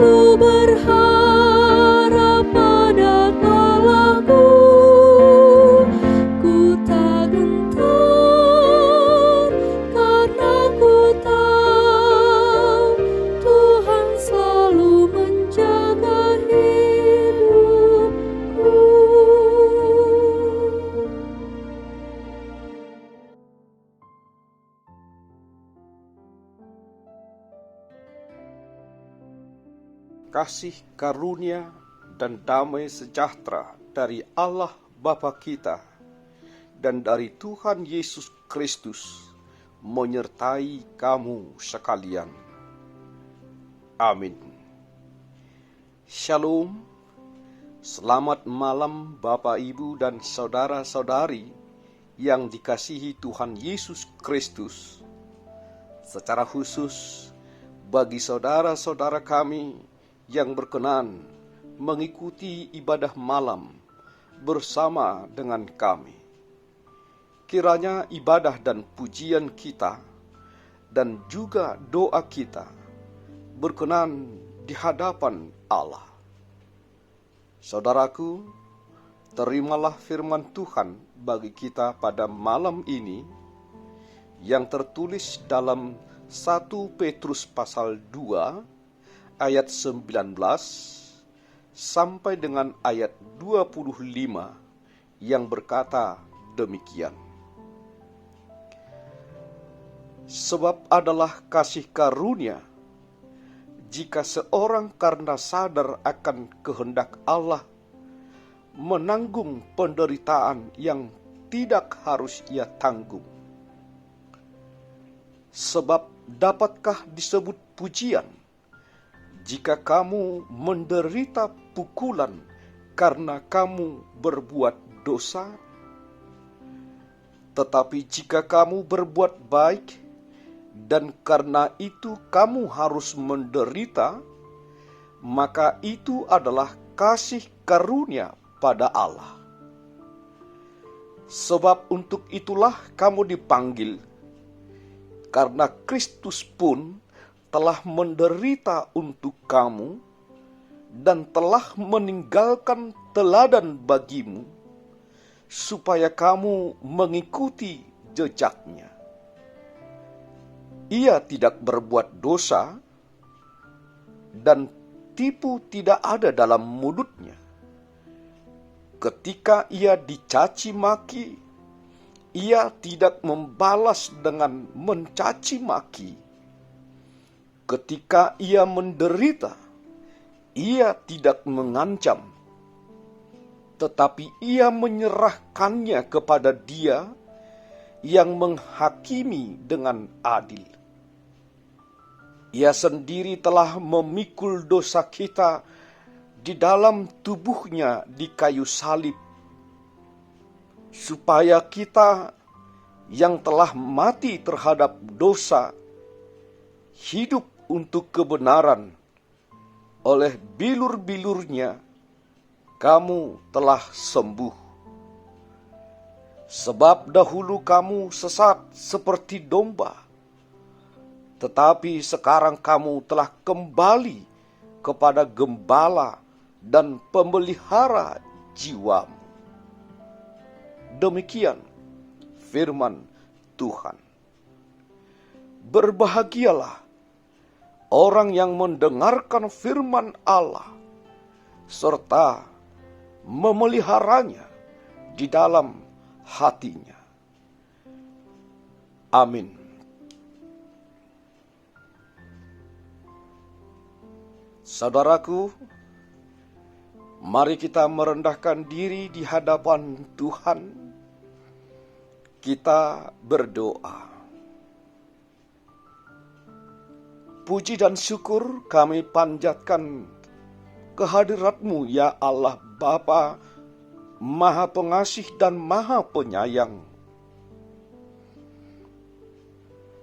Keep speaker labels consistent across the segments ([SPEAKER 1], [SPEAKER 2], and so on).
[SPEAKER 1] Ku berharap pada Allahku, ku tak gentar karena ku tahu Tuhan selalu menjaga hidupku.
[SPEAKER 2] Kasih karunia dan damai sejahtera dari Allah Bapa kita dan dari Tuhan Yesus Kristus menyertai kamu sekalian. Amin. Shalom. Selamat malam Bapak, Ibu, dan saudara-saudari yang dikasihi Tuhan Yesus Kristus. Secara khusus bagi saudara-saudara kami yang berkenan mengikuti ibadah malam bersama dengan kami. Kiranya ibadah dan pujian kita dan juga doa kita berkenan di hadapan Allah. Saudaraku, terimalah firman Tuhan bagi kita pada malam ini yang tertulis dalam 1 Petrus pasal 2 ayat 19 sampai dengan ayat 25 yang berkata demikian. Sebab adalah kasih karunia jika seorang karena sadar akan kehendak Allah menanggung penderitaan yang tidak harus ia tanggung. Sebab dapatkah disebut pujian jika kamu menderita pukulan karena kamu berbuat dosa? Tetapi jika kamu berbuat baik dan karena itu kamu harus menderita, maka itu adalah kasih karunia pada Allah. Sebab untuk itulah kamu dipanggil, karena Kristus pun telah menderita untuk kamu dan telah meninggalkan teladan bagimu, supaya kamu mengikuti jejaknya. Ia tidak berbuat dosa dan tipu tidak ada dalam mulutnya. Ketika ia dicaci maki, ia tidak membalas dengan mencaci maki. Ketika ia menderita, ia tidak mengancam, tetapi ia menyerahkannya kepada Dia yang menghakimi dengan adil. Ia sendiri telah memikul dosa kita di dalam tubuhnya di kayu salib, supaya kita yang telah mati terhadap dosa hidup untuk kebenaran. Oleh bilur-bilurnya kamu telah sembuh. Sebab dahulu kamu sesat seperti domba, tetapi sekarang kamu telah kembali kepada gembala dan pemelihara jiwamu. Demikian firman Tuhan. Berbahagialah orang yang mendengarkan firman Allah serta memeliharanya di dalam hatinya. Amin. Saudaraku, mari kita merendahkan diri di hadapan Tuhan. Kita berdoa. Puji dan syukur kami panjatkan kehadirat-Mu, ya Allah Bapa, Maha Pengasih dan Maha Penyayang,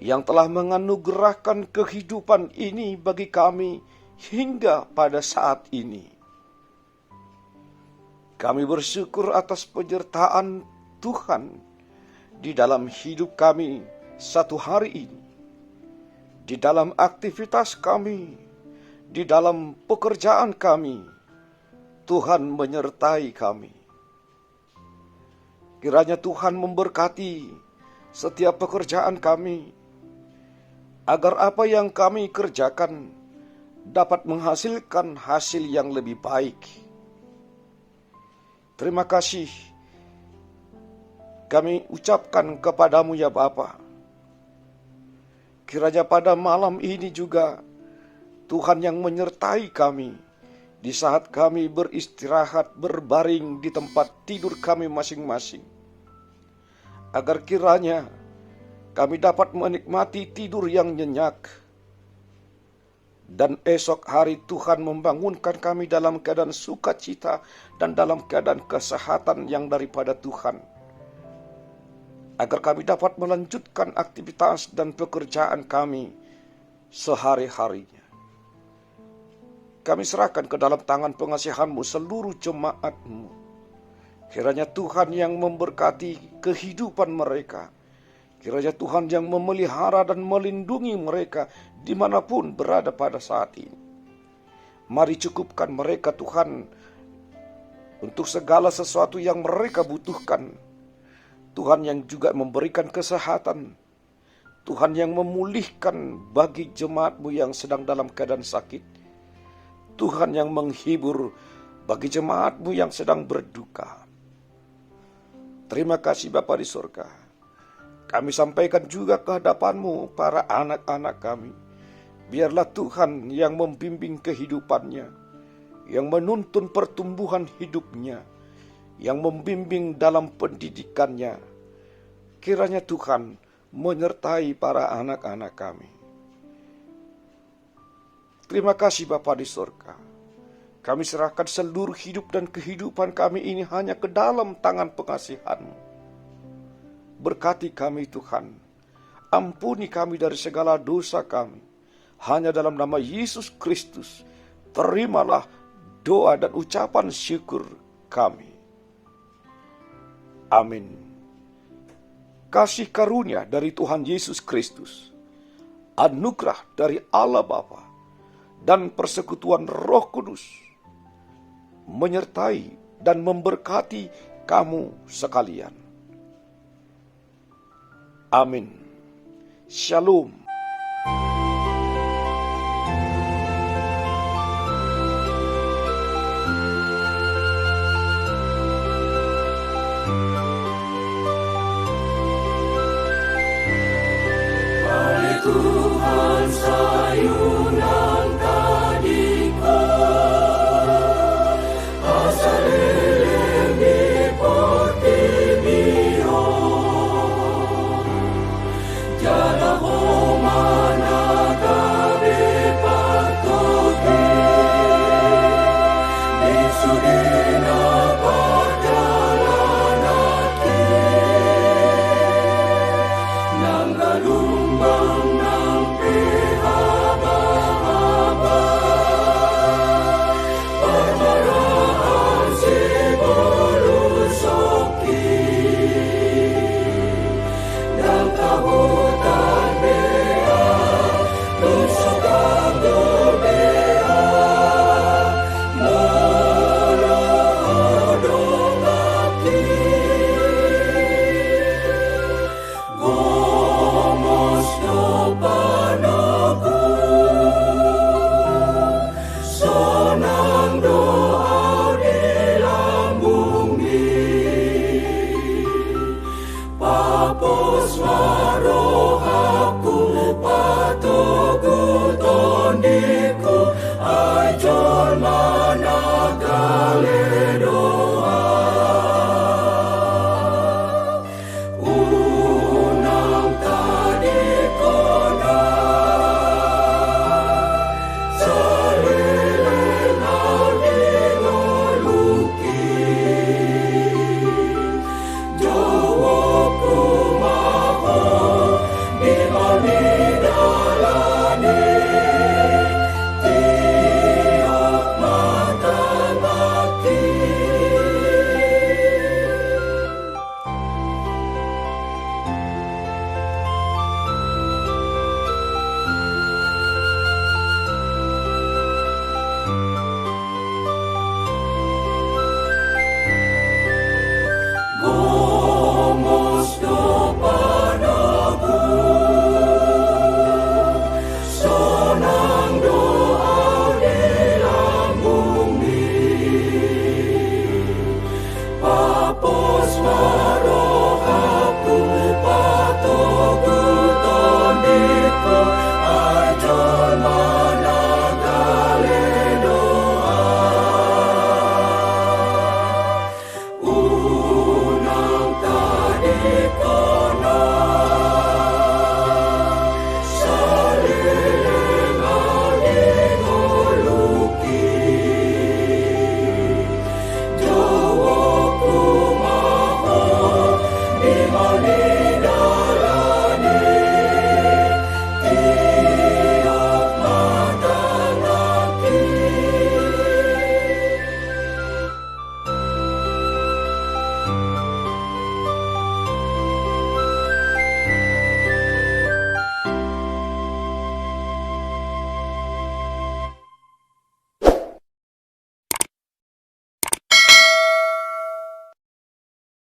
[SPEAKER 2] yang telah menganugerahkan kehidupan ini bagi kami hingga pada saat ini. Kami bersyukur atas penyertaan Tuhan di dalam hidup kami satu hari ini, di dalam aktivitas kami, di dalam pekerjaan kami. Tuhan menyertai kami. Kiranya Tuhan memberkati setiap pekerjaan kami, agar apa yang kami kerjakan dapat menghasilkan hasil yang lebih baik. Terima kasih kami ucapkan kepadamu ya Bapa. Kiranya pada malam ini juga Tuhan yang menyertai kami di saat kami beristirahat, berbaring di tempat tidur kami masing-masing. Agar kiranya kami dapat menikmati tidur yang nyenyak. Dan esok hari Tuhan membangunkan kami dalam keadaan sukacita dan dalam keadaan kesehatan yang daripada Tuhan. Agar kami dapat melanjutkan aktivitas dan pekerjaan kami sehari-harinya. Kami serahkan ke dalam tangan pengasihan-Mu seluruh jemaat-Mu. Kiranya Tuhan yang memberkati kehidupan mereka. Kiranya Tuhan yang memelihara dan melindungi mereka dimanapun berada pada saat ini. Mari cukupkan mereka Tuhan untuk segala sesuatu yang mereka butuhkan. Tuhan yang juga memberikan kesehatan. Tuhan yang memulihkan bagi jemaat-Mu yang sedang dalam keadaan sakit. Tuhan yang menghibur bagi jemaat-Mu yang sedang berduka. Terima kasih Bapa di surga. Kami sampaikan juga ke hadapan-Mu para anak-anak kami. Biarlah Tuhan yang membimbing kehidupannya, yang menuntun pertumbuhan hidupnya, yang membimbing dalam pendidikannya. Kiranya Tuhan menyertai para anak-anak kami. Terima kasih Bapa di surga. Kami serahkan seluruh hidup dan kehidupan kami ini hanya ke dalam tangan pengasihan-Mu. Berkati kami Tuhan. Ampuni kami dari segala dosa kami. Hanya dalam nama Yesus Kristus, terimalah doa dan ucapan syukur kami. Amin. Kasih karunia dari Tuhan Yesus Kristus, anugerah dari Allah Bapa, dan persekutuan Roh Kudus menyertai dan memberkati kamu sekalian. Amin. Shalom.